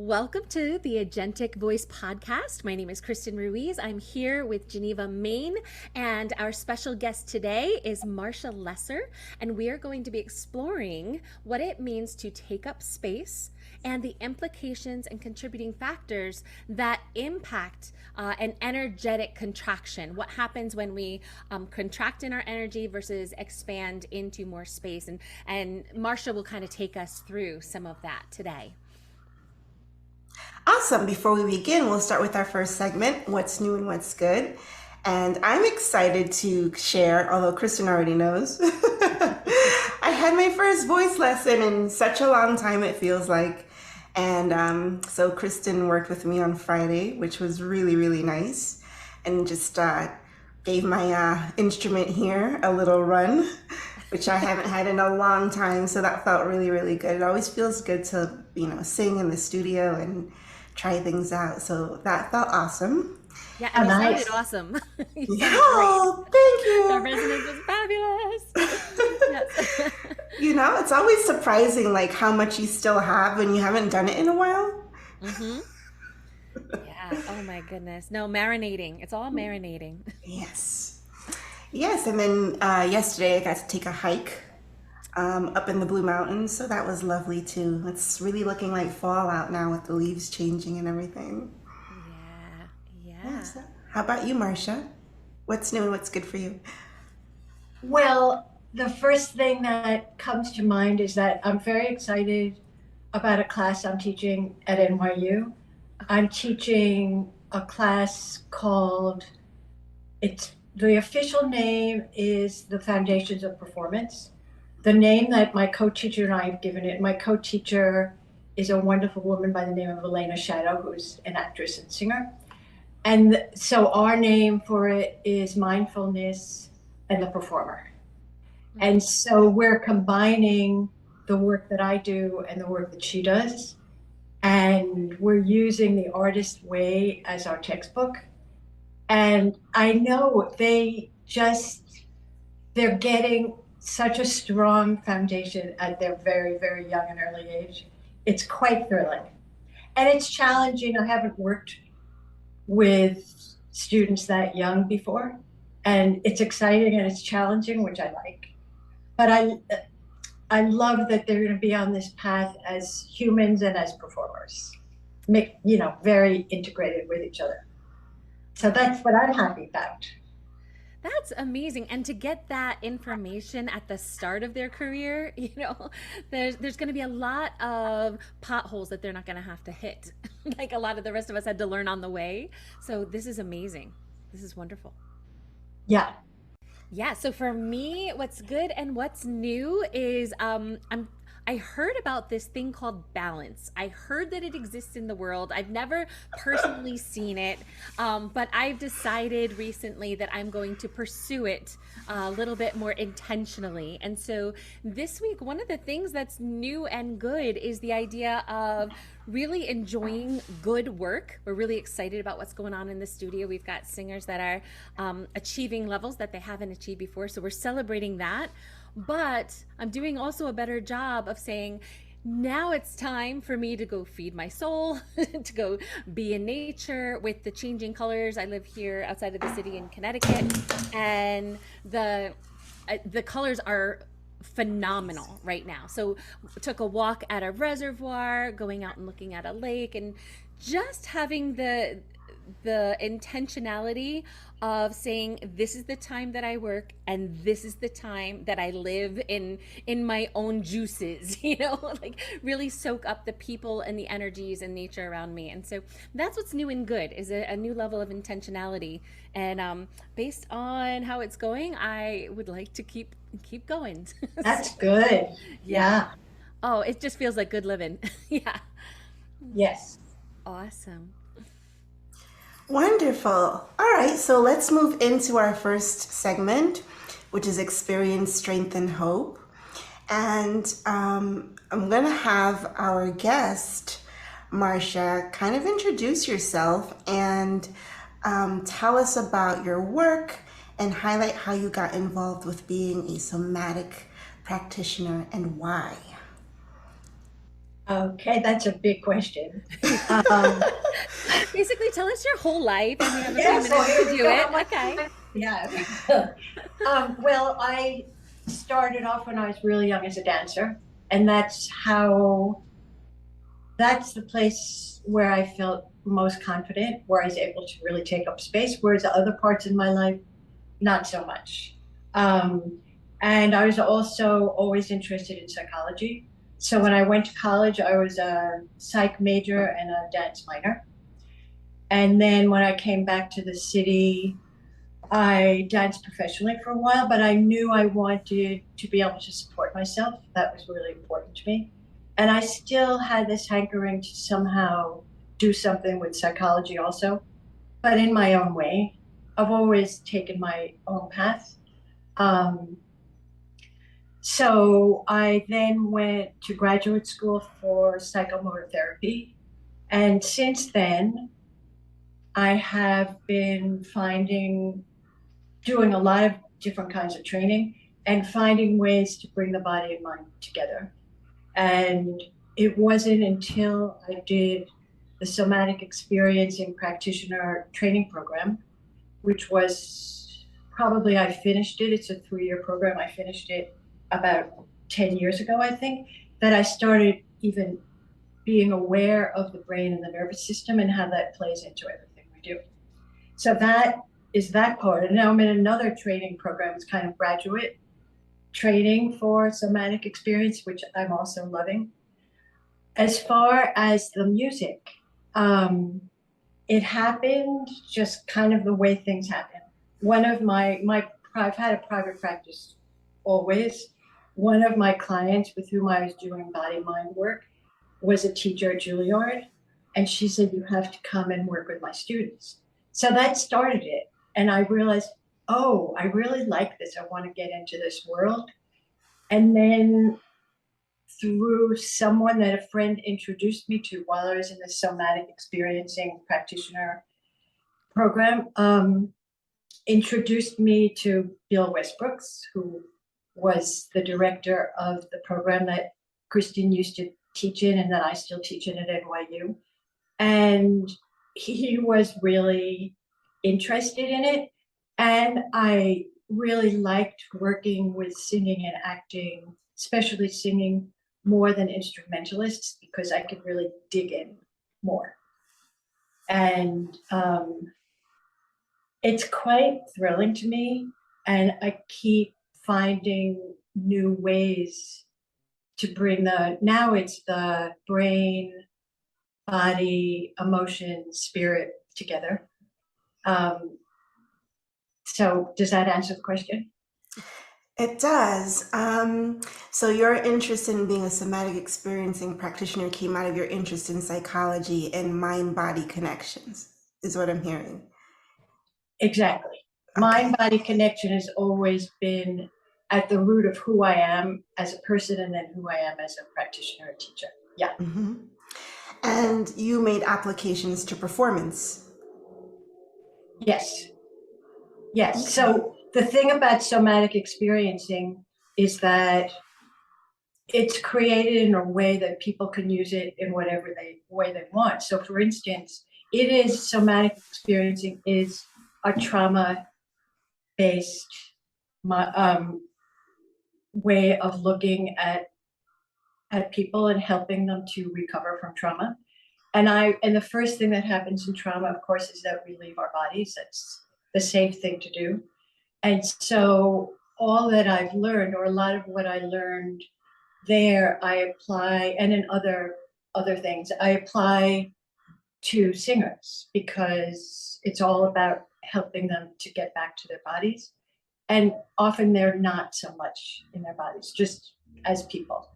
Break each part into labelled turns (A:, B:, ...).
A: Welcome to the Agentic Voice Podcast. My name is Kristen Ruiz. I'm here with Geneva, Mayne, and our special guest today is Marcia Lesser, and we are going to be exploring what it means to take up space and the implications and contributing factors that impact an energetic contraction. What happens when we contract in our energy versus expand into more space? And Marcia will kind of take us through some of that today.
B: Awesome. Before we begin, we'll start with our first segment, What's New and What's Good. And I'm excited to share, although Kristen already knows, I had my first voice lesson in such a long time, it feels like. And so Kristen worked with me on Friday, which was really, really nice. And just gave my instrument here a little run, which I haven't had in a long time. So that felt really, really good. It always feels good to, sing in the studio and try things out. So that felt awesome.
A: Yeah, and you sounded awesome.
B: Oh, thank you.
A: The resonance was fabulous. Yes.
B: It's always surprising like how much you still have when you haven't done it in a while.
A: Mm-hmm. Yeah. Oh my goodness. No, marinating. It's all marinating.
B: Yes. And then yesterday I got to take a hike up in the Blue Mountains, so that was lovely too. It's really looking like fall out now with the leaves changing and everything. Yeah. So how about you, Marcia? What's new and what's good for you?
C: Well, the first thing that comes to mind is that I'm very excited about a class I'm teaching at NYU. I'm teaching a class called, the official name is The Foundations of Performance. The name that my co-teacher and I have given it, my co-teacher is a wonderful woman by the name of Elena Shadow, who's an actress and singer. And so our name for it is Mindfulness and the Performer. And so we're combining the work that I do and the work that she does. And we're using The Artist Way as our textbook. And I know they're getting such a strong foundation at their very, very young and early age. It's quite thrilling. And it's challenging. I haven't worked with students that young before. And it's exciting and it's challenging, which I like. But I love that they're going to be on this path as humans and as performers, very integrated with each other. So that's what I'm happy about.
A: That's amazing. And to get that information at the start of their career, there's going to be a lot of potholes that they're not going to have to hit, like a lot of the rest of us had to learn on the way. So this is amazing. This is wonderful.
C: Yeah.
A: Yeah. So for me, what's good and what's new is I heard about this thing called balance. I heard that it exists in the world. I've never personally seen it, but I've decided recently that I'm going to pursue it a little bit more intentionally. And so this week, one of the things that's new and good is the idea of really enjoying good work. We're really excited about what's going on in the studio. We've got singers that are achieving levels that they haven't achieved before. So we're celebrating that. But I'm doing also a better job of saying, now it's time for me to go feed my soul, to go be in nature with the changing colors. I live here outside of the city in Connecticut, and the colors are phenomenal right now. So took a walk at a reservoir, going out and looking at a lake, and just having the intentionality of saying, this is the time that I work and this is the time that I live in my own juices, like really soak up the people and the energies and nature around me. And so that's what's new and good, is a new level of intentionality. And based on how it's going, I would like to keep going.
C: That's good. Yeah.
A: Oh, it just feels like good living. Yeah.
C: Yes.
A: Awesome.
B: Wonderful. All right, so let's move into our first segment, which is Experience, Strength, and Hope. And I'm going to have our guest, Marcia, kind of introduce yourself and tell us about your work and highlight how you got involved with being a somatic practitioner and why.
C: Okay, that's a big question. Um,
A: Basically, tell us your whole life, and we have a
C: yeah,
A: few
C: so
A: minutes
C: here
A: to
C: we
A: do
C: go.
A: it.
C: How much
A: Okay.
C: time? Yeah. Well, I started off when I was really young as a dancer, and that's the place where I felt most confident, where I was able to really take up space, whereas the other parts in my life, not so much. Um, and I was also always interested in psychology. So when I went to college, I was a psych major and a dance minor. And then when I came back to the city, I danced professionally for a while, but I knew I wanted to be able to support myself. That was really important to me. And I still had this hankering to somehow do something with psychology also, but in my own way. I've always taken my own path. Um, so I then went to graduate school for psychomotor therapy. And since then, I have been doing a lot of different kinds of training and finding ways to bring the body and mind together. And it wasn't until I did the somatic experiencing practitioner training program, which was probably, I finished it. It's a 3-year program. I finished it about 10 years ago, I think, that I started even being aware of the brain and the nervous system and how that plays into everything we do. So that is that part. And now I'm in another training program. It's kind of graduate training for somatic experience, which I'm also loving. As far as the music, it happened just kind of the way things happen. One of I've had a private practice always. One of my clients with whom I was doing body mind work was a teacher at Juilliard, and she said, "You have to come and work with my students." So that started it, and I realized, oh, I really like this. I want to get into this world. And then through someone that a friend introduced me to while I was in the somatic experiencing practitioner program, introduced me to Bill Westbrooks, who was the director of the program that Kristen used to teach in and that I still teach in at NYU. And he was really interested in it. And I really liked working with singing and acting, especially singing more than instrumentalists, because I could really dig in more. And it's quite thrilling to me. And I keep finding new ways to bring now it's the brain, body, emotion, spirit together. So does that answer the question?
B: It does. So your interest in being a somatic experiencing practitioner came out of your interest in psychology and mind-body connections, is what I'm hearing.
C: Exactly.
B: Okay.
C: Mind-body connection has always been at the root of who I am as a person and then who I am as a practitioner and teacher. Yeah.
B: Mm-hmm. And you made applications to performance.
C: Yes. Yes.
B: Okay.
C: So the thing about somatic experiencing is that it's created in a way that people can use it in whatever way they want. So for instance, somatic experiencing is a trauma-based way of looking at people and helping them to recover from trauma. And the first thing that happens in trauma, of course, is that we leave our bodies. That's the safe thing to do. And so all that I've learned, or a lot of what I learned there, I apply, and in other things, I apply to singers, because it's all about helping them to get back to their bodies. And often they're not so much in their bodies, just as people.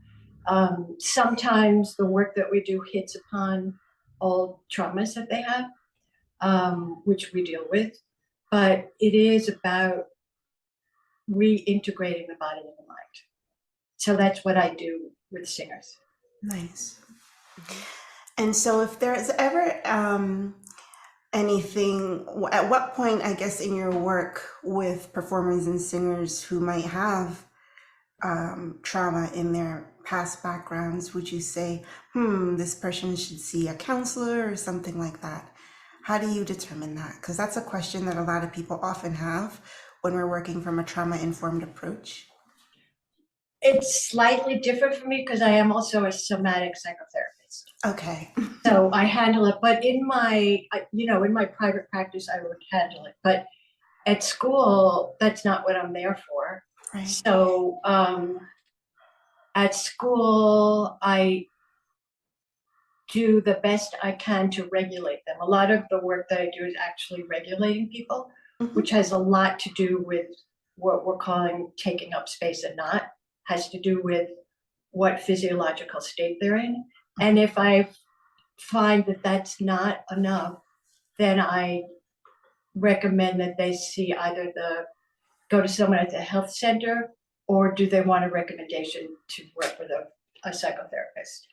C: Sometimes the work that we do hits upon all traumas that they have, which we deal with, but it is about reintegrating the body and the mind. So that's what I do with singers.
B: Nice. And so if there's ever anything, at what point, I guess, in your work with performers and singers who might have trauma in their past backgrounds would you say, this person should see a counselor or something like that? How do you determine that? Because that's a question that a lot of people often have when we're working from a trauma-informed approach.
C: It's slightly different for me because I am also a somatic psychotherapist.
B: Okay.
C: So I handle it, but in my private practice, I would handle it. But at school, that's not what I'm there for.
B: Right.
C: So at school, I do the best I can to regulate them. A lot of the work that I do is actually regulating people, which has a lot to do with what we're calling taking up space and not, has to do with what physiological state they're in. And if I find that that's not enough, then I recommend that they see either go to someone at the health center, or do they want a recommendation to work with a psychotherapist?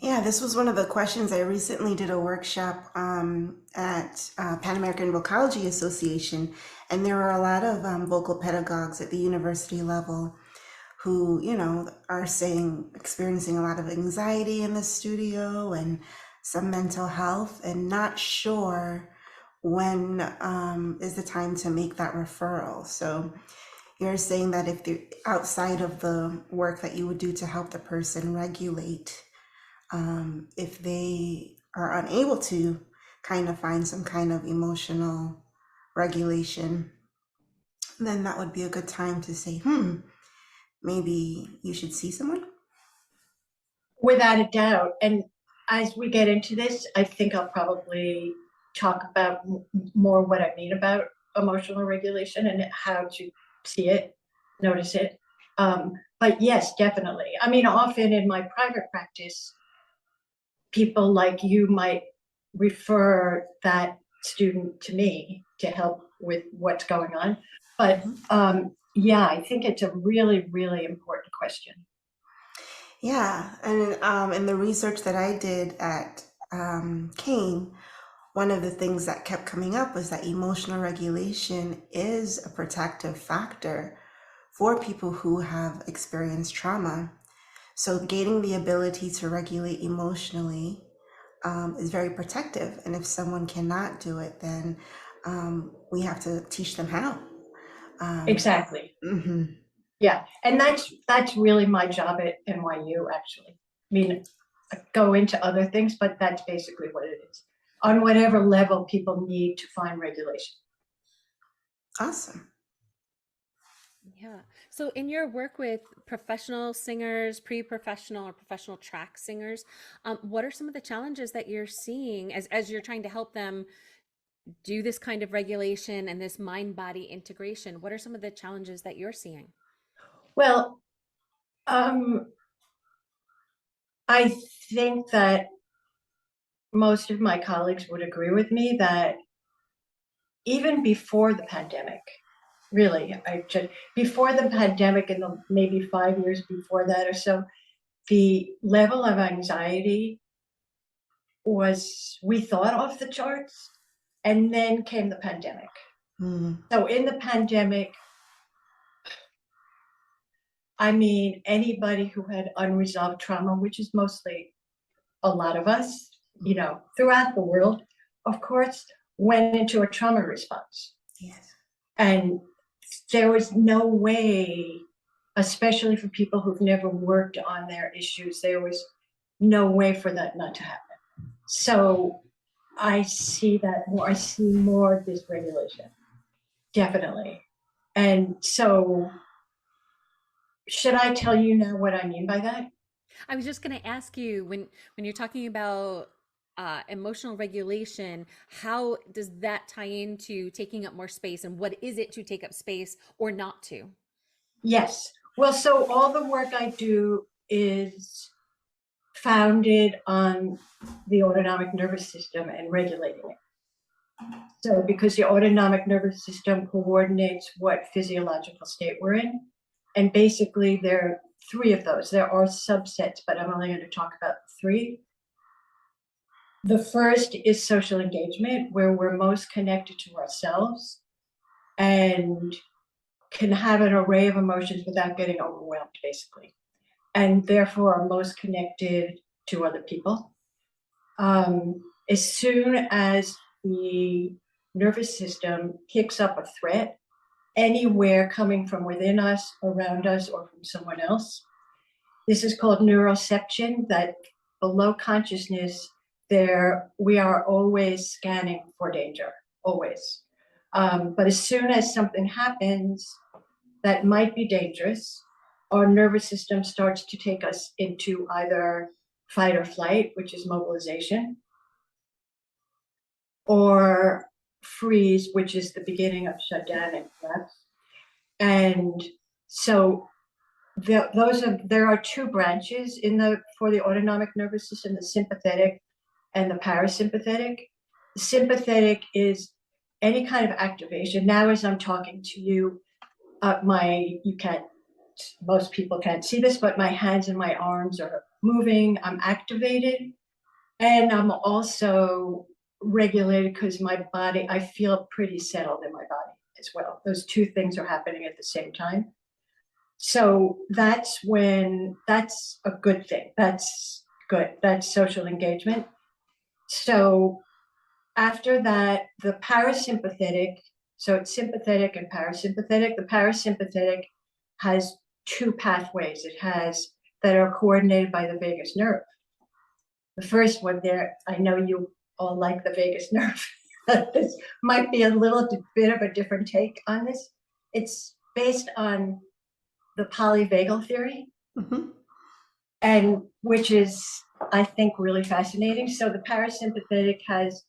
B: Yeah, this was one of the questions. I recently did a workshop at Pan American Vocology Association, and there were a lot of vocal pedagogues at the university level who, are experiencing a lot of anxiety in the studio and some mental health, and not sure when is the time to make that referral. So you're saying that if they're outside of the work that you would do to help the person regulate, if they are unable to kind of find some kind of emotional regulation, then that would be a good time to say, maybe you should see someone?
C: Without a doubt. And as we get into this, I think I'll probably talk about more what I mean about emotional regulation and how to see it, notice it. But yes, definitely. I mean, often in my private practice, people like you might refer that student to me to help with what's going on. But yeah, I think it's a really, really important question.
B: Yeah, and in the research that I did at Kane, one of the things that kept coming up was that emotional regulation is a protective factor for people who have experienced trauma. So gaining the ability to regulate emotionally is very protective. And if someone cannot do it, then we have to teach them how.
C: Exactly. Yeah, and that's really my job at NYU, actually. I mean, I go into other things, but that's basically what it is. On whatever level people need to find regulation.
B: Awesome.
A: Yeah. So in your work with professional singers, pre-professional or professional track singers, what are some of the challenges that you're seeing as you're trying to help them do this kind of regulation and this mind-body integration? What are some of the challenges that you're seeing?
C: Well, I think that most of my colleagues would agree with me that even before the pandemic, really, before the pandemic and maybe 5 years before that or so, the level of anxiety was, we thought, off the charts, and then came the pandemic. So in the pandemic, I mean, anybody who had unresolved trauma, which is mostly a lot of us, throughout the world, of course, went into a trauma response.
B: Yes.
C: And there was no way, especially for people who've never worked on their issues, there was no way for that not to happen. So I see that more. I see more dysregulation, definitely. And so, should I tell you now what I mean by that?
A: I was just going to ask you, when you're talking about emotional regulation, how does that tie into taking up more space, and what is it to take up space or not to?
C: Yes. Well, so all the work I do is founded on the autonomic nervous system and regulating it. So because the autonomic nervous system coordinates what physiological state we're in, and basically there are 3 of those. There are subsets, but I'm only going to talk about 3. The first is social engagement, where we're most connected to ourselves and can have an array of emotions without getting overwhelmed, basically. and therefore are most connected to other people. As soon as the nervous system picks up a threat, anywhere coming from within us, around us, or from someone else, this is called neuroception, that below consciousness, we are always scanning for danger, always. But as soon as something happens that might be dangerous, our nervous system starts to take us into either fight or flight, which is mobilization, or freeze, which is the beginning of shutdown and collapse. And so there are two branches for the autonomic nervous system: the sympathetic and the parasympathetic. The sympathetic is any kind of activation. Now, as I'm talking to you, most people can't see this, but my hands and my arms are moving. I'm activated, and I'm also regulated because my body, I feel pretty settled in my body as well. Those two things are happening at the same time. So that's a good thing. That's good. That's social engagement. So after that, the parasympathetic, so it's sympathetic and parasympathetic. The parasympathetic has two pathways that are coordinated by the vagus nerve. The first one there, I know you all like the vagus nerve. This might be a little bit of a different take on this. It's based on the polyvagal theory, and which is, I think, really fascinating. So the parasympathetic has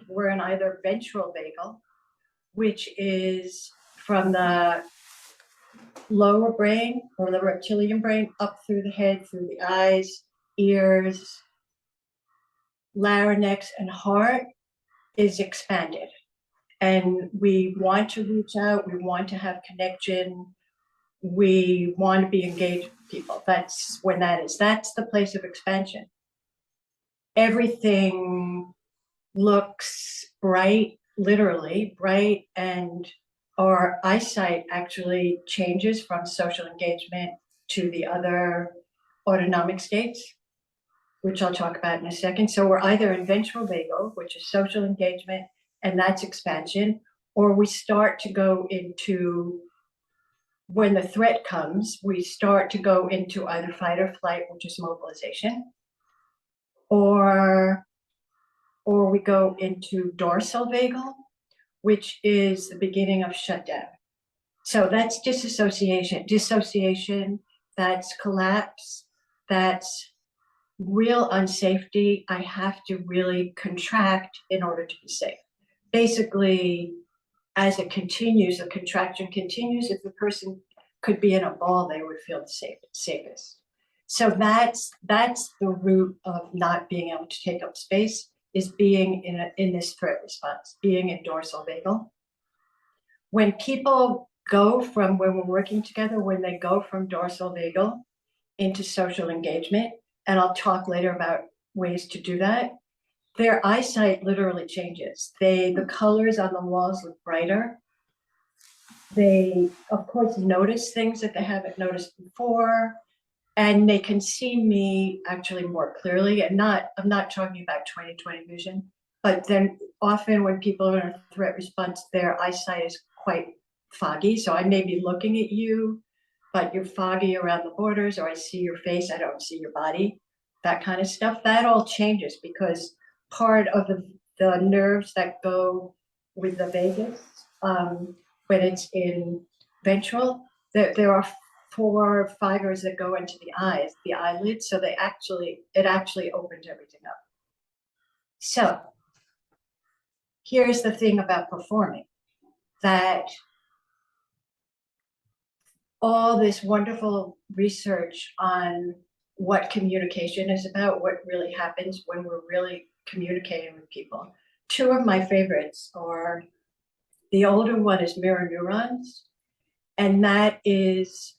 C: we're in either ventral vagal, which is from the lower brain or the reptilian brain up through the head, through the eyes, ears, larynx, and heart, is expanded. And we want to reach out, we want to have connection, we want to be engaged with people. That's when that's the place of expansion. Everything looks bright, literally bright, and our eyesight actually changes from social engagement to the other autonomic states, which I'll talk about in a second. So we're either in ventral vagal, which is social engagement, and that's expansion, or we start to go into, when the threat comes, we start to go into either fight or flight, which is mobilization, or we go into dorsal vagal, which is the beginning of shutdown. So that's disassociation. Dissociation, that's collapse, that's real unsafety. I have to really contract in order to be safe. Basically, as it continues, the contraction continues. If the person could be in a ball, they would feel the safest. So that's the root of not being able to take up space, is being in this threat response, being in dorsal vagal. When people when we're working together, when they go from dorsal vagal into social engagement, and I'll talk later about ways to do that, their eyesight literally changes. The colors on the walls look brighter. They, of course, notice things that they haven't noticed before, and they can see me actually more clearly. And I'm not talking about 20/20 vision, but then often when people are in a threat response, their eyesight is quite foggy. So I may be looking at you, but you're foggy around the borders, or I see your face, I don't see your body, that kind of stuff. That all changes because part of the nerves that go with the vagus, when it's in ventral, there are 4 fibers that go into the eyes, the eyelids, so it actually opens everything up. So here's the thing about performing, that all this wonderful research on what communication is about, what really happens when we're really communicating with people. 2 of my favorites are, the older one is mirror neurons, and that is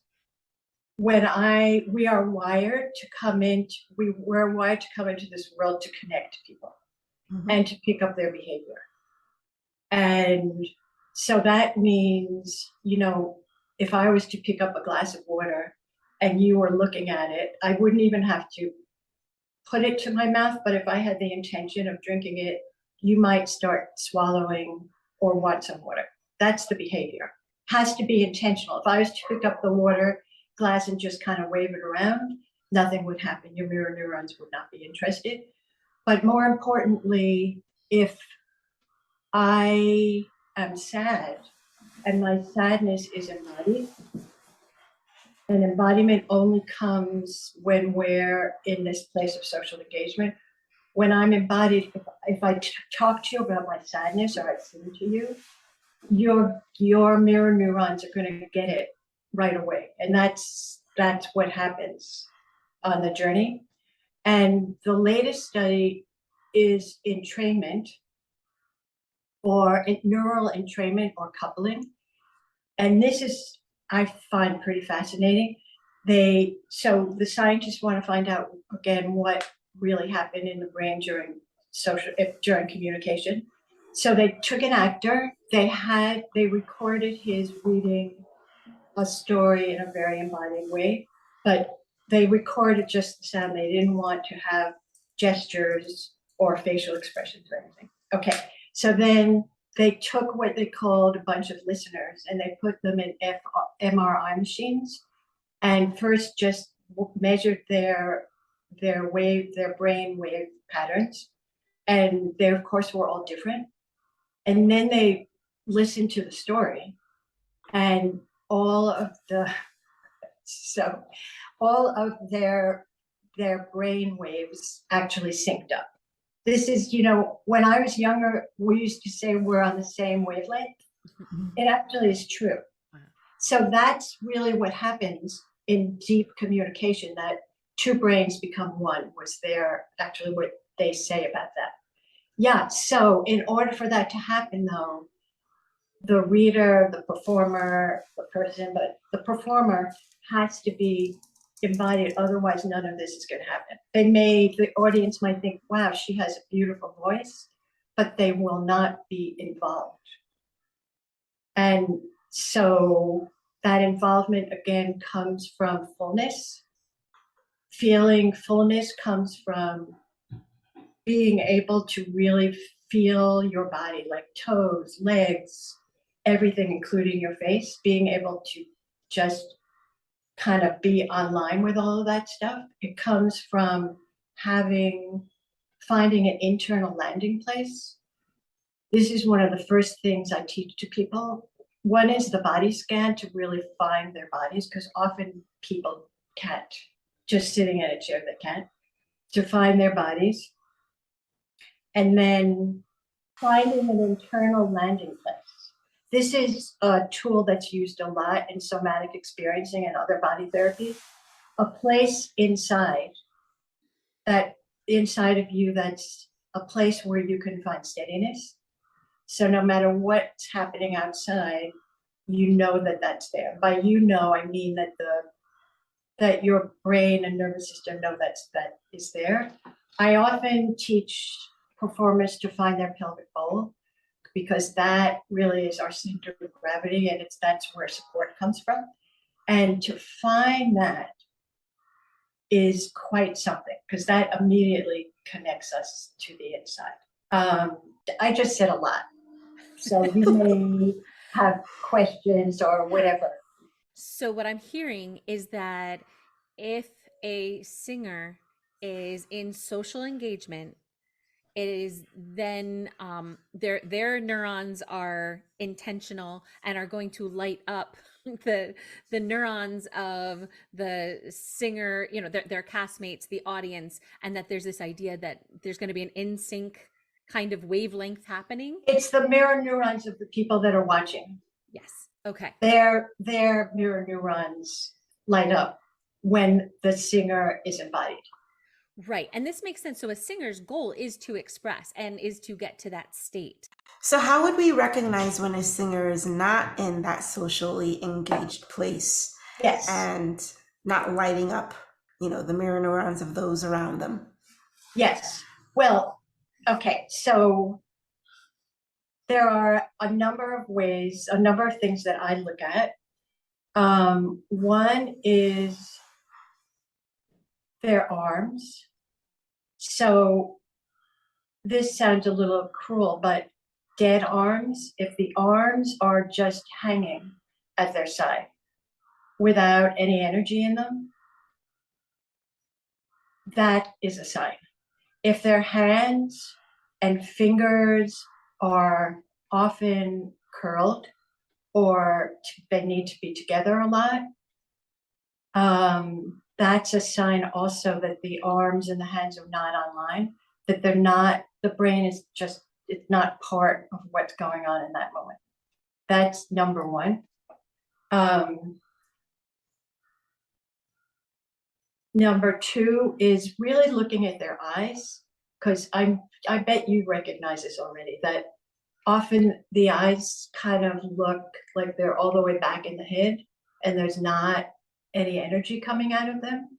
C: when we are wired to come into this world to connect to people and to pick up their behavior. And so that means, if I was to pick up a glass of water and you were looking at it, I wouldn't even have to put it to my mouth, but if I had the intention of drinking it, you might start swallowing or want some water. That's the behavior. Has to be intentional. If I was to pick up the water glass and just kind of wave it around, nothing would happen. Your mirror neurons would not be interested. But more importantly, if I am sad and my sadness is embodied, and embodiment only comes when we're in this place of social engagement. When I'm embodied, if I talk to you about my sadness or I sing to you, your mirror neurons are going to get it right away. And that's what happens on the journey. And the latest study is entrainment or neural entrainment or coupling. And this is, I find pretty fascinating. So the scientists want to find out again what really happened in the brain during communication. So they took an actor, they recorded his reading a story in a very embodied way, but they recorded just the sound. They didn't want to have gestures or facial expressions or anything. Okay, so then they took what they called a bunch of listeners and they put them in MRI machines and first just measured their brain wave patterns. And they, of course, were all different. And then they listened to the story and all of their brain waves actually synced up. This is, when I was younger, we used to say we're on the same wavelength. It actually is true. So that's really what happens in deep communication, that two brains become one, was actually what they say about that. Yeah, so in order for that to happen, though, the reader, the performer, but the performer has to be embodied, otherwise none of this is going to happen. The audience might think, wow, she has a beautiful voice, but they will not be involved. And so that involvement again comes from fullness. Feeling fullness comes from being able to really feel your body, like toes, legs, everything, including your face, being able to just kind of be online with all of that stuff. It comes from finding an internal landing place. This is one of the first things I teach to people. One is the body scan, to really find their bodies, because often people can't, just sitting in a chair, they can't, to find their bodies. And then finding an internal landing place. This is a tool that's used a lot in somatic experiencing and other body therapy. A place inside of you that's a place where you can find steadiness. So no matter what's happening outside, you know that that's there. By I mean that your brain and nervous system know that is there. I often teach performers to find their pelvic bowl, because that really is our center of gravity, and that's where support comes from. And to find that is quite something, because that immediately connects us to the inside. I just said a lot, so you may have questions or whatever.
A: So what I'm hearing is that if a singer is in social engagement, it is then their neurons are intentional and are going to light up the neurons of the singer, their castmates, the audience, and that there's this idea that there's going to be an in sync kind of wavelength happening.
C: It's the mirror neurons of the people that are watching.
A: Yes. Okay.
C: Their mirror neurons light up when the singer is embodied.
A: Right. And this makes sense. So a singer's goal is to express and is to get to that state.
B: So how would we recognize when a singer is not in that socially engaged place?
C: Yes.
B: And not lighting up, the mirror neurons of those around them? Yes.
C: Well, okay. So there are a number of things that I look at. One is their arms. So this sounds a little cruel, but dead arms, if the arms are just hanging at their side without any energy in them, that is a sign. If their hands and fingers are often curled or they need to be together a lot, that's a sign also that the arms and the hands are not online, that they're not, the brain is just, it's not part of what's going on in that moment. That's number one. Number two is really looking at their eyes, because I bet you recognize this already, that often the eyes kind of look like they're all the way back in the head and there's not any energy coming out of them.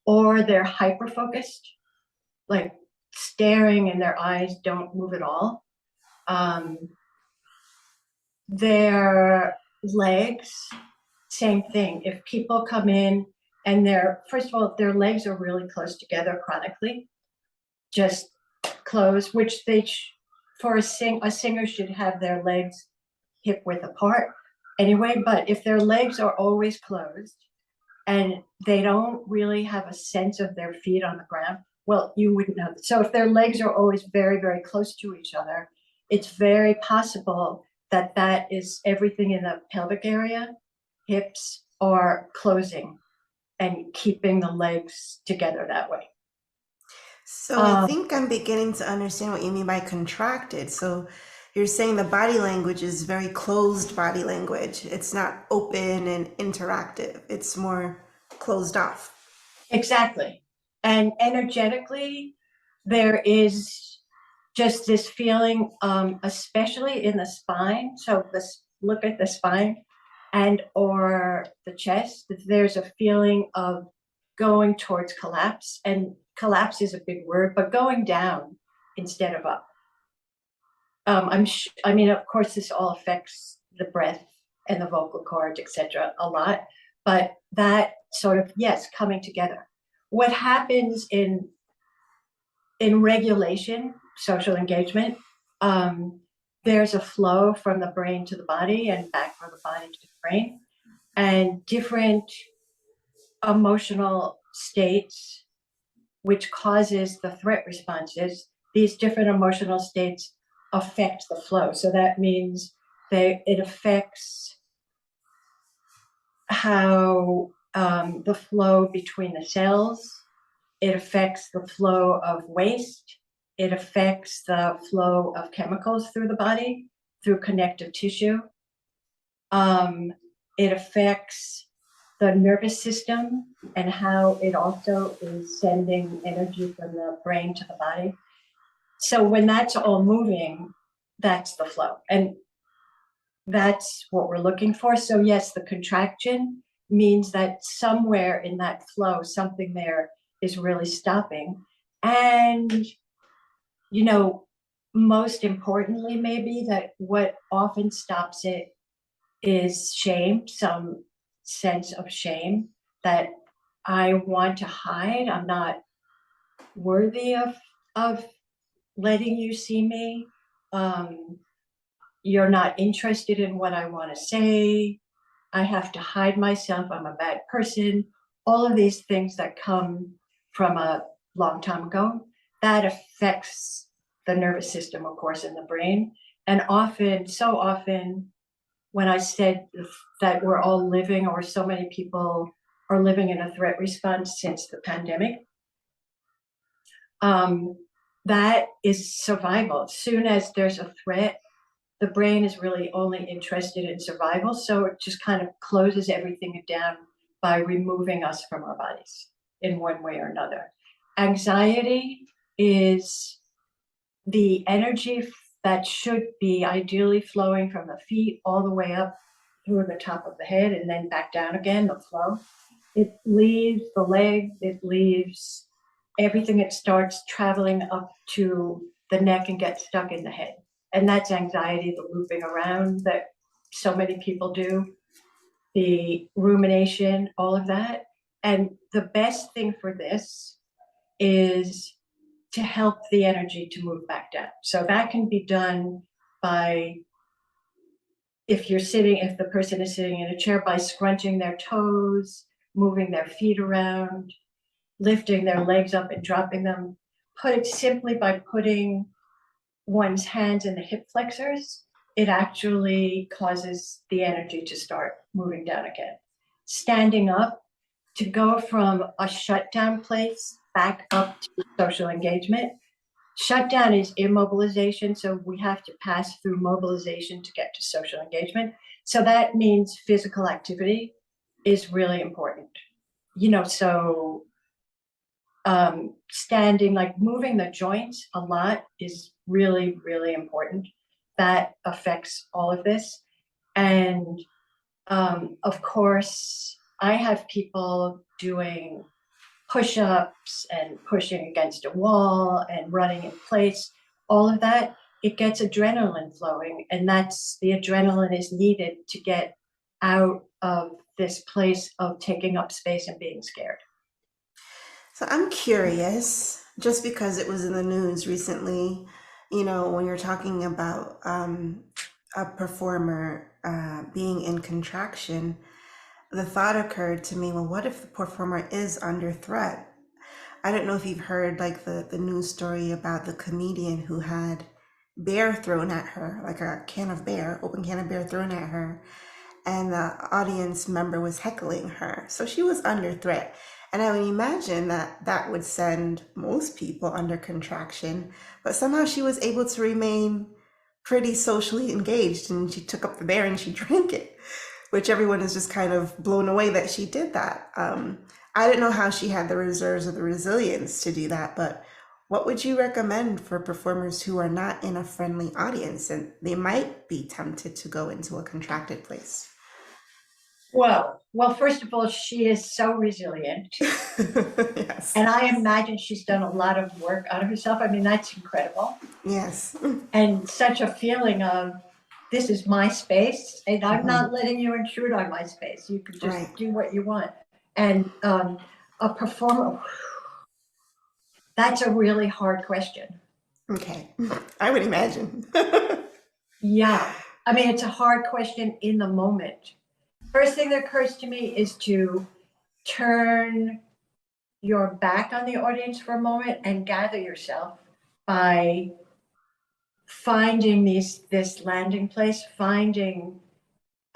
C: Or they're hyper focused, like staring and their eyes don't move at all. Their legs, same thing. If people come in and first of all, their legs are really close together chronically, just close, which for a singer should have their legs hip width apart anyway. But if their legs are always closed and they don't really have a sense of their feet on the ground, well, you wouldn't know. So if their legs are always very, very close to each other, it's very possible that is everything in the pelvic area, hips are closing and keeping the legs together that way.
B: So I think I'm beginning to understand what you mean by contracted. So you're saying the body language is very closed body language. It's not open and interactive. It's more closed off.
C: Exactly. And energetically, there is just this feeling, especially in the spine. So look at the spine and or the chest. There's a feeling of going towards collapse. And collapse is a big word, but going down instead of up. I mean, of course, this all affects the breath and the vocal cords, etc., a lot. But that sort of, yes, coming together. What happens in regulation, social engagement, there's a flow from the brain to the body and back from the body to the brain, and different emotional states, which causes the threat responses. These different emotional states affect the flow. So that means it affects how the flow between the cells, it affects the flow of waste, it affects the flow of chemicals through the body, through connective tissue. It affects the nervous system and how it also is sending energy from the brain to the body. So when that's all moving, that's the flow. And that's what we're looking for. So yes, the contraction means that somewhere in that flow, something there is really stopping. And, most importantly, maybe that what often stops it is shame, some sense of shame that I want to hide. I'm not worthy of letting you see me. You're not interested in what I want to say. I have to hide myself. I'm a bad person. All of these things that come from a long time ago, that affects the nervous system, of course, in the brain. And so often, when I said that we're all living, or so many people are living in a threat response since the pandemic, that is survival. As soon as there's a threat, the brain is really only interested in survival. So it just kind of closes everything down by removing us from our bodies in one way or another. Anxiety is the energy that should be ideally flowing from the feet all the way up through the top of the head and then back down again, the flow. It leaves the leg, it leaves everything. It starts traveling up to the neck and gets stuck in the head. And that's anxiety, the looping around that so many people do, the rumination, all of that. And the best thing for this is to help the energy to move back down. So that can be done by, if the person is sitting in a chair, by scrunching their toes, moving their feet around, lifting their legs up and dropping them. Put it simply by putting one's hands in the hip flexors, it actually causes the energy to start moving down again. Standing up, to go from a shutdown place back up to social engagement. Shutdown is immobilization, so we have to pass through mobilization to get to social engagement. So that means physical activity is really important. So standing, like moving the joints a lot is really, really important. That affects all of this. And of course, I have people doing push-ups and pushing against a wall and running in place. All of that, it gets adrenaline flowing, and that's the adrenaline is needed to get out of this place of taking up space and being scared.
B: So I'm curious, just because it was in the news recently, when you're talking about a performer being in contraction, the thought occurred to me, well, what if the performer is under threat? I don't know if you've heard like the news story about the comedian who had beer thrown at her, like a open can of beer thrown at her, and the audience member was heckling her. So she was under threat. And I would imagine that would send most people under contraction, but somehow she was able to remain pretty socially engaged, and she took up the beer and she drank it, which everyone is just kind of blown away that she did that. I didn't know how she had the reserves or the resilience to do that, but what would you recommend for performers who are not in a friendly audience and they might be tempted to go into a contracted place?
C: Well, first of all, she is so resilient.
B: Yes.
C: And I imagine she's done a lot of work on herself. I mean, that's incredible.
B: Yes.
C: And such a feeling of, this is my space, and I'm not letting you intrude on my space. You can just do what you want. And a performer, that's a really hard question.
B: Okay, I would imagine.
C: Yeah, I mean, it's a hard question in the moment. First thing that occurs to me is to turn your back on the audience for a moment and gather yourself by finding this landing place, finding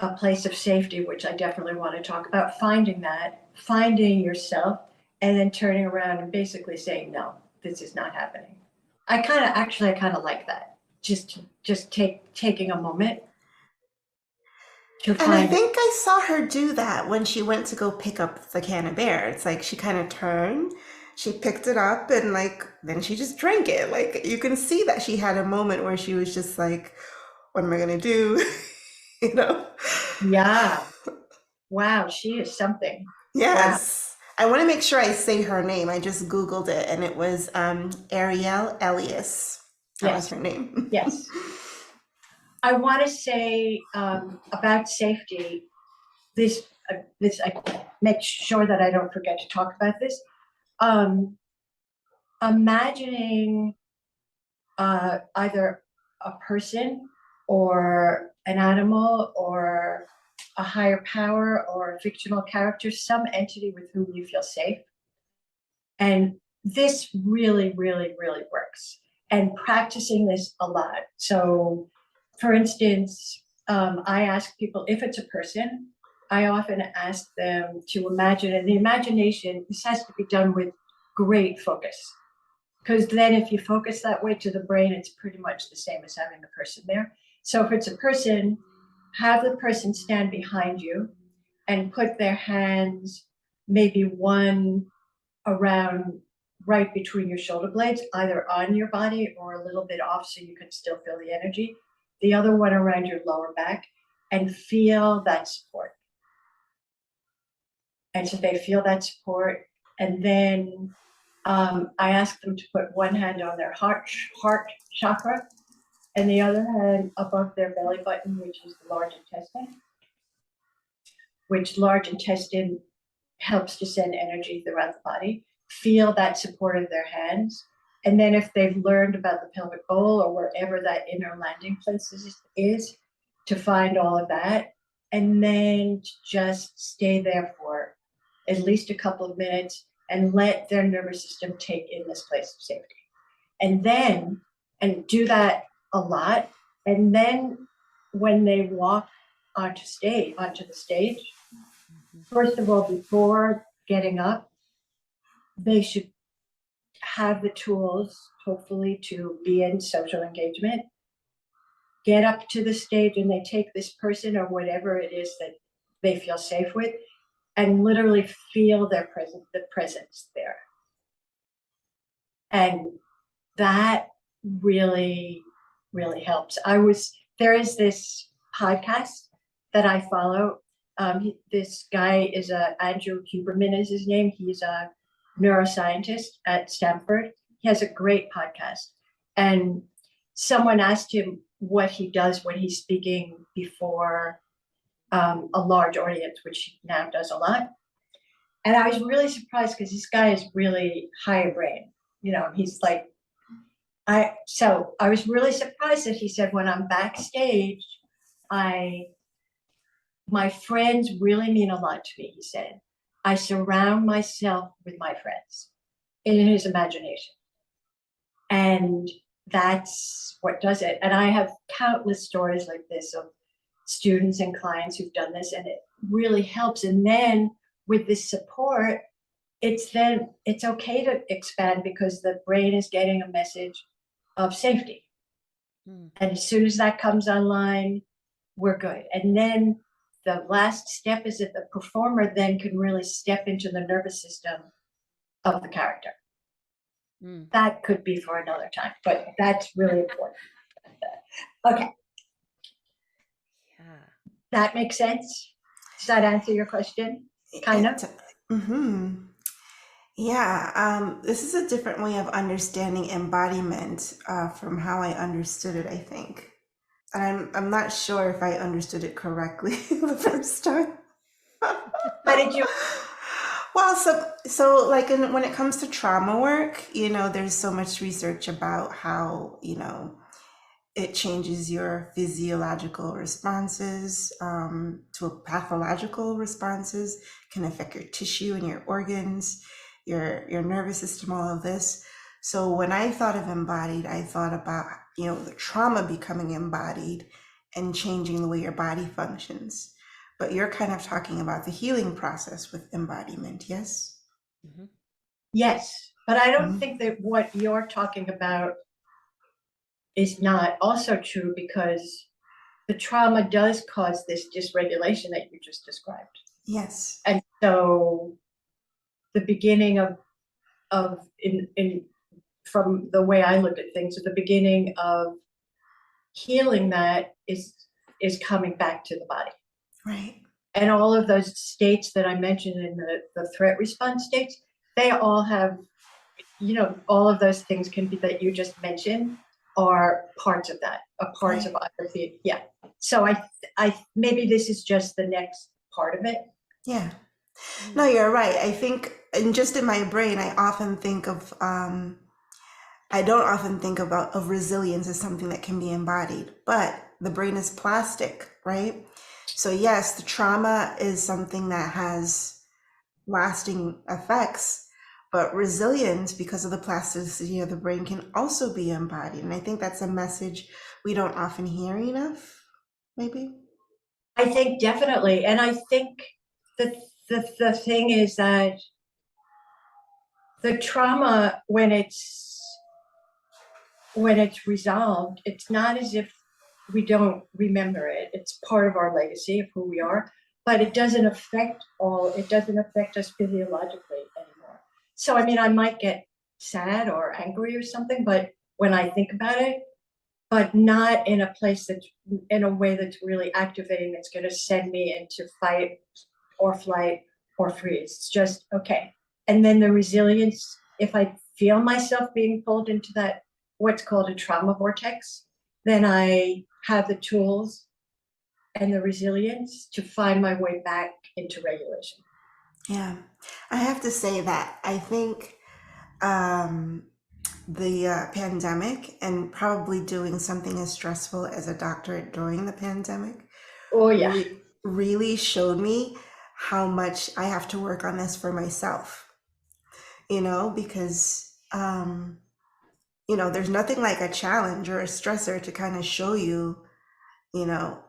C: a place of safety, which I definitely want to talk about, finding yourself, and then turning around and basically saying, no, this is not happening. I kind of like that. Just taking a moment to
B: And I think I saw her do that when she went to go pick up the can of beer. It's like she kind of turned, she picked it up, and then she just drank it. Like you can see that she had a moment where she was just like, what am I gonna do?
C: Yeah. Wow, she is something.
B: Yes. Wow. I want to make sure I say her name. I just Googled it, and it was Ariel Elias. That was her name.
C: Yes. I want to say about safety, this I make sure that I don't forget to talk about this. Imagining either a person or an animal or a higher power or a fictional character, some entity with whom you feel safe. And this really, really, really works. And practicing this a lot. So, for instance, I ask people, if it's a person, I often ask them to imagine, and the imagination, this has to be done with great focus. Because then if you focus that way to the brain, it's pretty much the same as having the person there. So if it's a person, have the person stand behind you and put their hands, maybe one around right between your shoulder blades, either on your body or a little bit off so you can still feel the energy. The other one around your lower back, and feel that support. And so they feel that support. And then I ask them to put one hand on their heart chakra and the other hand above their belly button, which is the large intestine, which large intestine helps to send energy throughout the body. Feel that support of their hands. And then if they've learned about the pelvic bowl or wherever that inner landing place is to find all of that, and then just stay there for at least a couple of minutes and let their nervous system take in this place of safety. And then, and do that a lot. And then when they walk onto the stage, first of all, before getting up, they should have the tools, hopefully, to be in social engagement. Get up to the stage and they take this person or whatever it is that they feel safe with and literally feel the presence there. And that really, really helps. There is this podcast that I follow. This guy is Andrew Huberman is his name. He's a neuroscientist at Stanford. He has a great podcast. And someone asked him what he does when he's speaking before a large audience, which he now does a lot. And I was really surprised because this guy is really higher brain. You know, he's like, so I was really surprised that he said, when I'm backstage, my friends really mean a lot to me, he said. I surround myself with my friends in his imagination. And that's what does it. And I have countless stories like this of students and clients who've done this, and it really helps. And then with this support, it's okay to expand because the brain is getting a message of safety. And as soon as that comes online, we're good. And then the last step is that the performer then can really step into the nervous system of the character. That could be for another time, but that's really important. Okay.
A: Yeah.
C: That makes sense? Does that answer your question? Kind of?
B: Mm-hmm. Yeah, this is a different way of understanding embodiment from how I understood it, I think. And I'm not sure if I understood it correctly the first time.
C: How did you?
B: Well, so like when it comes to trauma work, there's so much research about how, it changes your physiological responses to pathological responses, can affect your tissue and your organs, your nervous system, all of this. So when I thought of embodied, I thought about, the trauma becoming embodied and changing the way your body functions. But you're kind of talking about the healing process with embodiment, yes?
A: Mm-hmm.
C: Yes, but I don't think that what you're talking about is not also true, because the trauma does cause this dysregulation that you just described.
B: Yes.
C: And so the beginning of from the way I look at things, at the beginning of healing that is coming back to the body.
B: Right.
C: And all of those states that I mentioned in the threat response states, they all have, all of those things can be that you just mentioned are parts of that, parts of either field. Yeah. So I maybe this is just the next part of it.
B: Yeah. No, you're right. I think, and just in my brain, I often think of, I don't often think of resilience as something that can be embodied, but the brain is plastic, right? So yes, the trauma is something that has lasting effects, but resilience, because of the plasticity of the brain, can also be embodied. And I think that's a message we don't often hear enough, maybe.
C: I think definitely. And I think the thing is that the trauma, when it's resolved, it's not as if we don't remember it. It's part of our legacy of who we are, but it doesn't affect us physiologically anymore. So, I mean, I might get sad or angry or something, but when I think about it, but not in a place in a way that's really activating, that's going to send me into fight or flight or freeze. It's just, okay. And then the resilience, if I feel myself being pulled into that, what's called a trauma vortex, then I have the tools and the resilience to find my way back into regulation.
B: Yeah. I have to say that I think um, the pandemic and probably doing something as stressful as a doctorate during the pandemic
C: Oh yeah.
B: really showed me how much I have to work on this for myself, because, there's nothing like a challenge or a stressor to kind of show you,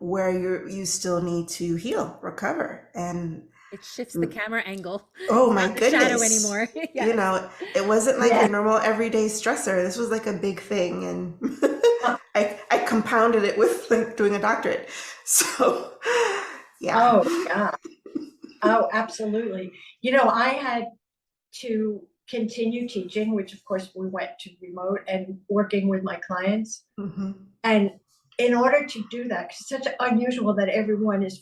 B: where you still need to heal, recover. And
A: It shifts the camera angle.
B: oh
A: It's
B: my
A: not the shadow
B: goodness,
A: anymore. Yes.
B: it wasn't like
C: Yeah.
B: your normal everyday stressor. This was like a big thing. And
C: Uh,
B: I compounded it with like doing a doctorate. So, yeah.
C: oh yeah. Oh, absolutely. I had to continue teaching, which of course we went to remote and working with my clients.
B: Hmm.
C: And in order to do that, 'cause it's such unusual that everyone is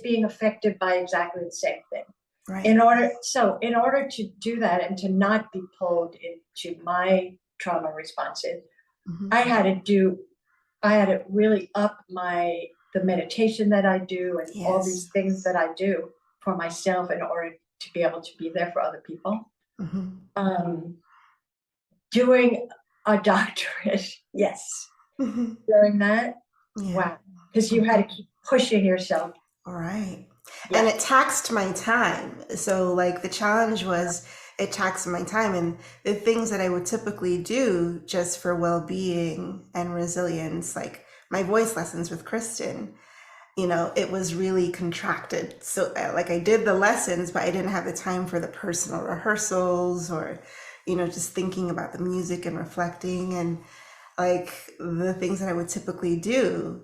C: being affected by exactly the same thing.
B: Right.
C: In order to do that and to not be pulled into my trauma responses,
B: Hmm.
C: I had to really up the meditation that I do and all
B: Yes.
C: these things that I do for myself in order to be able to be there for other people.
B: Hmm.
C: Doing a doctorate, yes.
B: Hmm.
C: During that,
B: Yeah.
C: wow, because you had to keep pushing yourself.
B: All right. And
C: Yeah.
B: it taxed my time. So, like, the challenge was it taxed my time. And the things that I would typically do just for well being and resilience, like my voice lessons with Kristen, it was really contracted. So, like, I did the lessons, but I didn't have the time for the personal rehearsals or, just thinking about the music and reflecting. And like the things that I would typically do,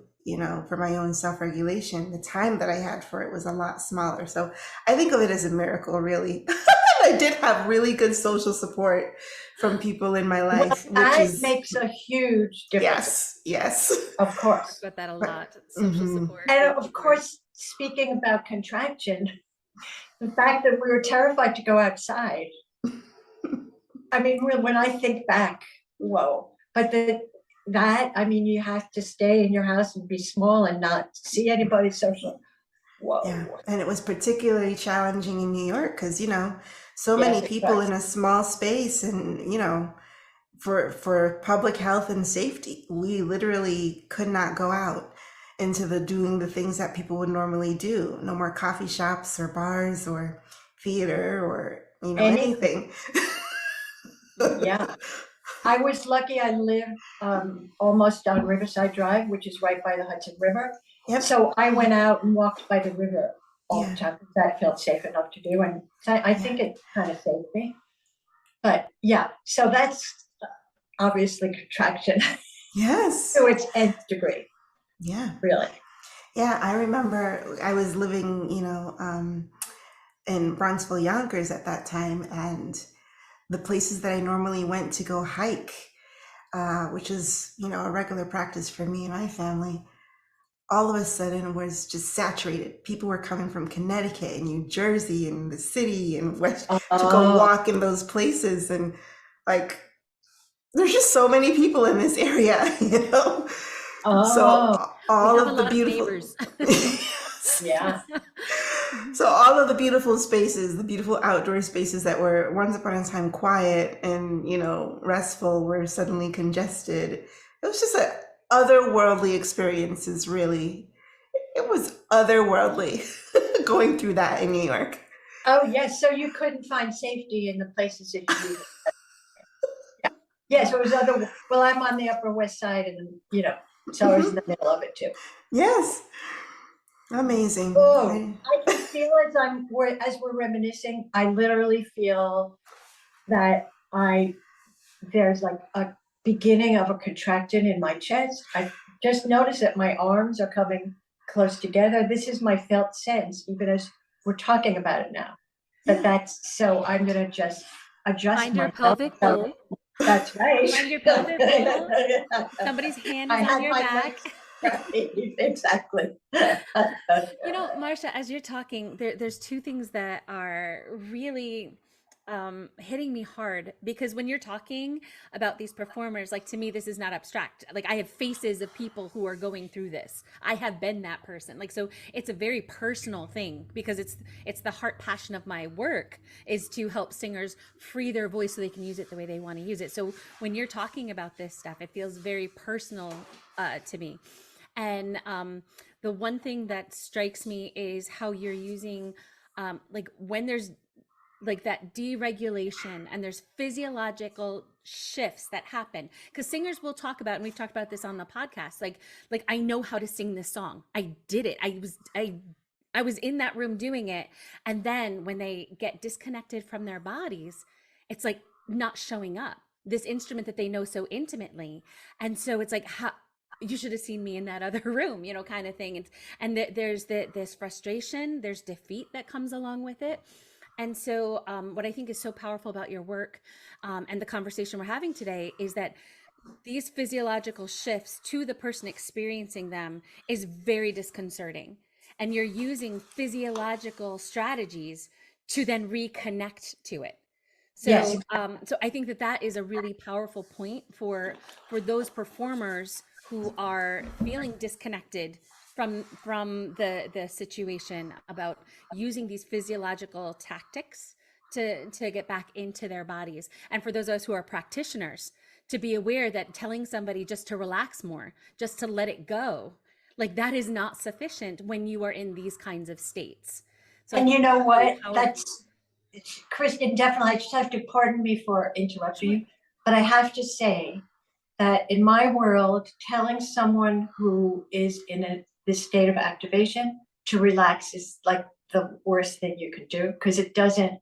B: for my own self-regulation, the time that I had for it was a lot smaller. So I think of it as a miracle, really. I did have really good social support from people in my
C: Well,
B: life, which
C: that
B: is,
C: makes a huge difference.
B: yes.
C: Of course.
A: About that a
B: But,
A: lot. Social
B: mhm.
A: support.
C: And of course, speaking about contraction, the fact that we were terrified to go outside. I mean, when I think back, whoa. But you have to stay in your house and be small and not see anybody social. Whoa.
B: Yeah. And it was particularly challenging in New York because, so
C: Yes,
B: many
C: it
B: people
C: was.
B: in a small space and, for public health and safety, we literally could not go out into doing the things that people would normally do. No more coffee shops or bars or theater or, anything.
C: Yeah. I was lucky. I live almost on Riverside Drive, which is right by the Hudson River.
B: Yep.
C: So I went out and walked by the river all
B: Yeah.
C: the time. That felt safe enough to do. And I think it kind of saved me. But yeah, so that's obviously contraction
B: Yes.
C: to its nth degree.
B: Yeah.
C: Really.
B: Yeah. I remember I was living, in Bronxville, Yonkers at that time. And the places that I normally went to go hike, which is, a regular practice for me and my family, all of a sudden was just saturated. People were coming from Connecticut and New Jersey and the city and West to go walk in those places. And like, there's just so many people in this area, So all of the beautiful
A: neighbors.
C: Yeah.
B: So all of the beautiful spaces, the beautiful outdoor spaces that were once upon a time quiet and, restful were suddenly congested. It was just a otherworldly experiences, really. It was otherworldly going through that in New York.
C: Oh, yes. So you couldn't find safety in the places that you needed. Yeah. Yes, it was well, I'm on the Upper West Side and, so I was in the middle of it too.
B: Yes. Amazing.
C: Oh, I can feel as we're reminiscing, I literally feel that there's like a beginning of a contraction in my chest. I just noticed that my arms are coming close together. This is my felt sense, even as we're talking about it now. So I'm going to just adjust
A: Find your
C: myself.
A: pelvic bowl.
C: That's right.
A: Find your pelvic bowl. Somebody's hand is on your back.
C: Exactly.
A: Marcia, as you're talking, there's two things that are really hitting me hard, because when you're talking about these performers, like, to me, this is not abstract. Like, I have faces of people who are going through this. I have been that person. Like, so it's a very personal thing, because it's the heart passion of my work is to help singers free their voice so they can use it the way they want to use it. So when you're talking about this stuff, it feels very personal to me. And the one thing that strikes me is how you're using, like, when there's like that deregulation and there's physiological shifts that happen, because singers will talk about, and we've talked about this on the podcast, like I know how to sing this song, I did it, I was in that room doing it, and then when they get disconnected from their bodies, it's like not showing up, this instrument that they know so intimately. And so it's like, how you should have seen me in that other room, you know, kind of thing. There's this frustration, there's defeat that comes along with it. And so what I think is so powerful about your work and the conversation we're having today is that these physiological shifts to the person experiencing them is very disconcerting. And you're using physiological strategies to then reconnect to it. So,
C: Yes.
A: so I think that is a really powerful point for those performers who are feeling disconnected from the situation, about using these physiological tactics to get back into their bodies. And for those of us who are practitioners, to be aware that telling somebody just to relax more, just to let it go, like, that is not sufficient when you are in these kinds of states. So
C: And you know what?
A: powerful.
C: Kristen, definitely, I just have to pardon me for interrupting
A: Sure.
C: you, but I have to say that in my world, telling someone who is in this state of activation to relax is like the worst thing you could do, because it doesn't,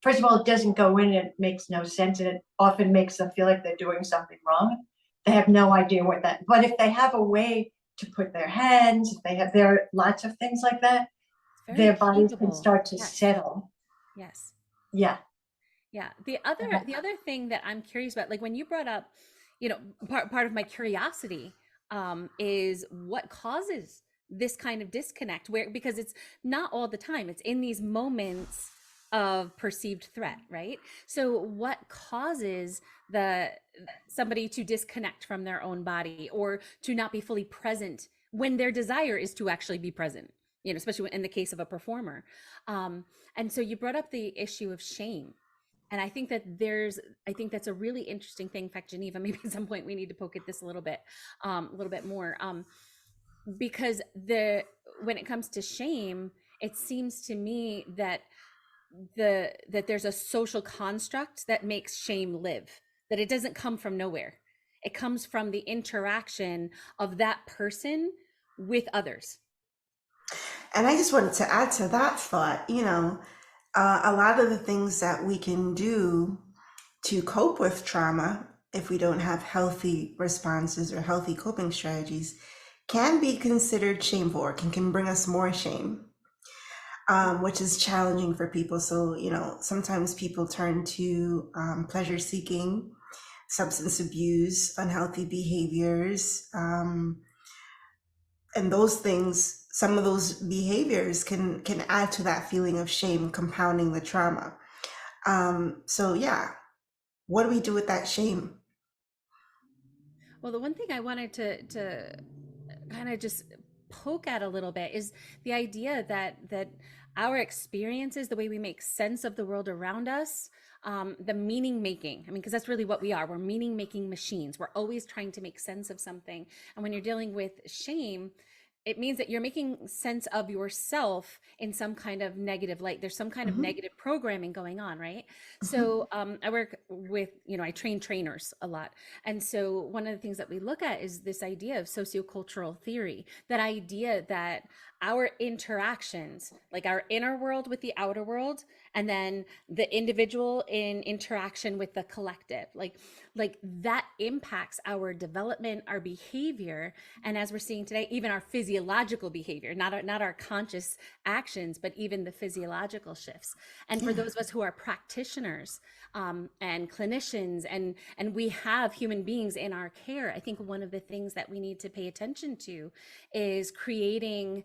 C: first of all, it doesn't go in, it makes no sense, and it often makes them feel like they're doing something wrong. They have no idea what that, but if they have a way to put their hands, if they have, there are lots of things like that,
A: It's very
C: their bodies can
A: capable.
C: start to
A: Yes.
C: settle.
A: Yes.
C: Yeah.
A: Yeah. The other thing that I'm curious about, like when you brought up, you know, part of my curiosity is what causes this kind of disconnect, where, because it's not all the time, it's in these moments of perceived threat, right? So what causes the somebody to disconnect from their own body, or to not be fully present when their desire is to actually be present, you know, especially in the case of a performer. And so you brought up the issue of shame, and I think that's a really interesting thing. In fact, Geneva, maybe at some point we need to poke at this a little bit more, because when it comes to shame, it seems to me that there's a social construct that makes shame live, that it doesn't come from nowhere. It comes from the interaction of that person with others.
B: And I just wanted to add to that thought, a lot of the things that we can do to cope with trauma, if we don't have healthy responses or healthy coping strategies, can be considered shameful, or can bring us more shame, which is challenging for people. So, sometimes people turn to pleasure seeking, substance abuse, unhealthy behaviors, and those things, some of those behaviors can add to that feeling of shame, compounding the trauma. So yeah, what do we do with that shame?
A: Well, the one thing I wanted to kind of just poke at a little bit is the idea that our experiences, the way we make sense of the world around us, the meaning making, I mean, because that's really what we are. We're meaning making machines. We're always trying to make sense of something. And when you're dealing with shame, it means that you're making sense of yourself in some kind of negative light. There's some kind of
B: Mhm.
A: negative programming going on, right?
B: Mhm.
A: So I work with, I train trainers a lot. And so one of the things that we look at is this idea of socio-cultural theory, that idea that our interactions, like our inner world with the outer world, and then the individual in interaction with the collective, like that impacts our development, our behavior, and as we're seeing today, even our physiological behavior, not our conscious actions, but even the physiological shifts. And for
B: Yeah.
A: those of us who are practitioners and clinicians, and we have human beings in our care, I think one of the things that we need to pay attention to is creating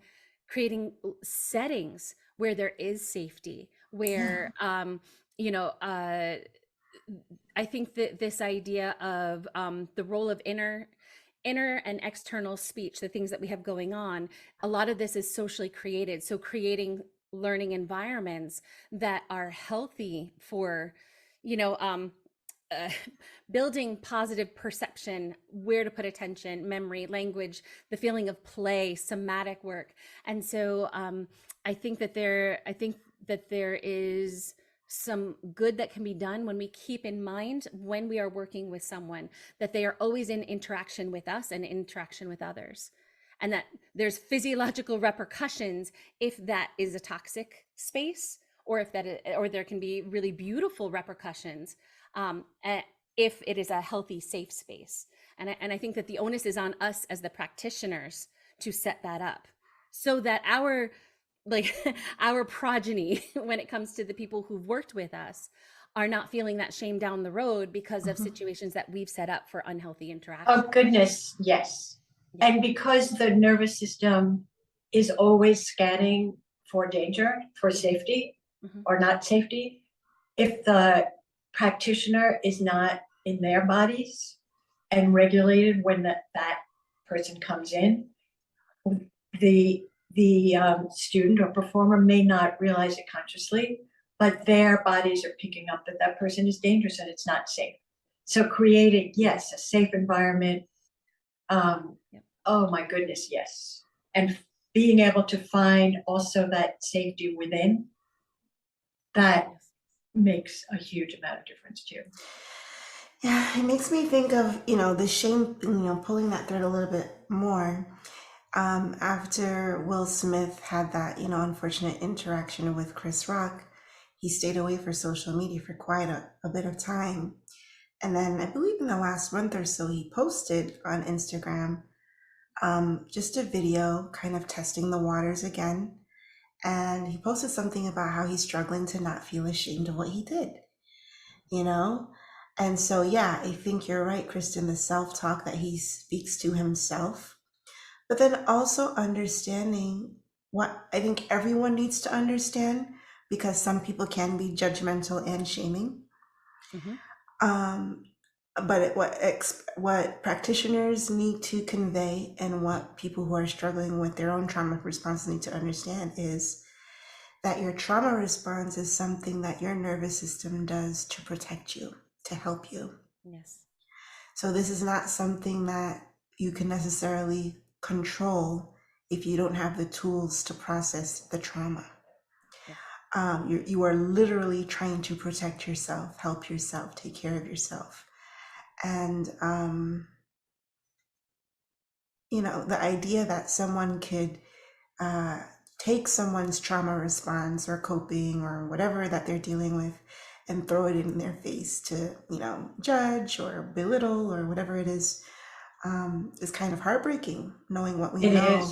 A: settings where there is safety,
B: Yeah.
A: where I think that this idea of the role of inner and external speech, the things that we have going on, a lot of this is socially created. So creating learning environments that are healthy for, you know, uh, building positive perception, where to put attention, memory, language, the feeling of play, somatic work. And so I think that there is some good that can be done when we keep in mind, when we are working with someone, that they are always in interaction with us and interaction with others, and that there's physiological repercussions if that is a toxic space, or if that is, or there can be really beautiful repercussions if it is a healthy, safe space. And I think that the onus is on us as the practitioners to set that up, so that our our progeny, when it comes to the people who've worked with us, are not feeling that shame down the road because of situations that we've set up for unhealthy interaction.
C: Oh, goodness, yes.
A: Yeah.
C: And because the nervous system is always scanning for danger, for safety or not safety, if the practitioner is not in their bodies and regulated when that person comes in, the student or performer may not realize it consciously, but their bodies are picking up that that person is dangerous and it's not safe. So creating, yes, a safe environment. Oh my goodness, yes. And being able to find also that safety within, that makes a huge amount of difference too.
B: Yeah, it makes me think of, the shame, pulling that thread a little bit more. After Will Smith had that, unfortunate interaction with Chris Rock, he stayed away for social media for quite a bit of time. And then I believe in the last month or so, he posted on Instagram just a video kind of testing the waters again. And he posted something about how he's struggling to not feel ashamed of what he did, And so, yeah, I think you're right, Kristen, the self-talk that he speaks to himself, but then also understanding what I think everyone needs to understand, because some people can be judgmental and shaming. But what practitioners need to convey, and what people who are struggling with their own trauma response need to understand, is that your trauma response is something that your nervous system does to protect you, to help you.
A: Yes.
B: So this is not something that you can necessarily control if you don't have the tools to process the trauma. Yeah. You are literally trying to protect yourself, help yourself, take care of yourself. And, the idea that someone could take someone's trauma response or coping or whatever that they're dealing with and throw it in their face to, judge or belittle or whatever it is kind of heartbreaking, knowing what we know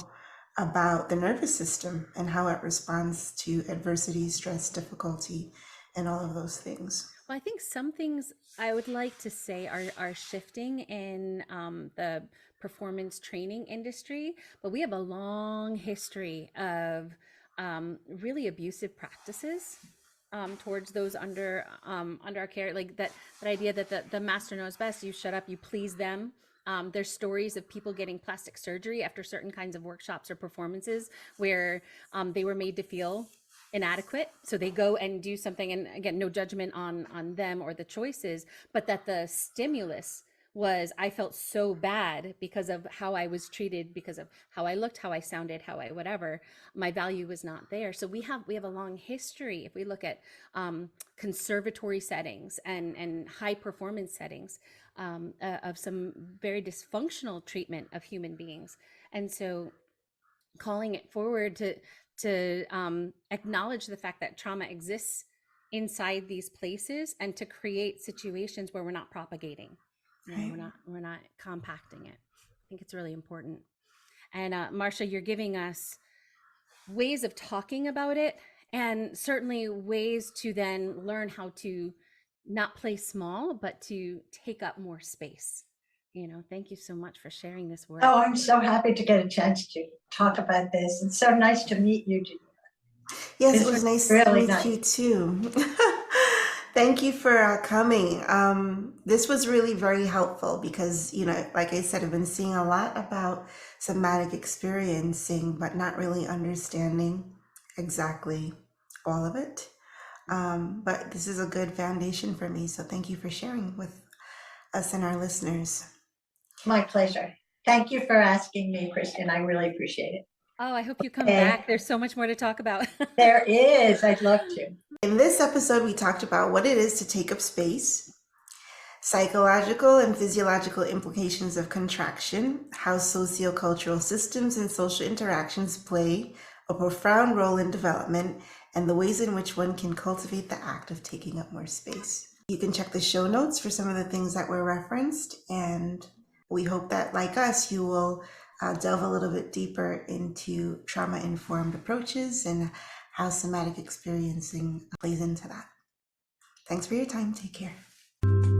B: about the nervous system and how it responds to adversity, stress, difficulty, and all of those things.
A: Well, I think some things I would like to say are shifting in the performance training industry, but we have a long history of really abusive practices towards those under our care. Like that idea that the master knows best. You shut up, you please them. There's stories of people getting plastic surgery after certain kinds of workshops or performances where they were made to feel inadequate, so they go and do something, and again, no judgment on them or the choices, but that the stimulus was, I felt so bad because of how I was treated, because of how I looked, how I sounded, how I whatever, my value was not there. So we have a long history. If we look at conservatory settings and high performance settings of some very dysfunctional treatment of human beings, and so calling it forward to acknowledge the fact that trauma exists inside these places, and to create situations where we're not propagating, we're not compacting it. I think it's really important. And Marcia, you're giving us ways of talking about it, and certainly ways to then learn how to not play small, but to take up more space. Thank you so much for sharing this work.
C: Oh, I'm so happy to get a chance to talk about this. It's so nice to meet you, Geneva.
B: Yes, it was nice to meet you too. Thank you for coming. This was really very helpful because, like I said, I've been seeing a lot about somatic experiencing, but not really understanding exactly all of it. But this is a good foundation for me. So thank you for sharing with us and our listeners.
C: My pleasure. Thank you for asking me, Kristen. I really appreciate it.
A: Oh, I hope you come back. There's so much more to talk about.
C: There is. I'd love to.
B: In this episode, we talked about what it is to take up space, psychological and physiological implications of contraction, how socio-cultural systems and social interactions play a profound role in development, and the ways in which one can cultivate the act of taking up more space. You can check the show notes for some of the things that were referenced, and we hope that, like us, you will delve a little bit deeper into trauma-informed approaches and how somatic experiencing plays into that. Thanks for your time. Take care.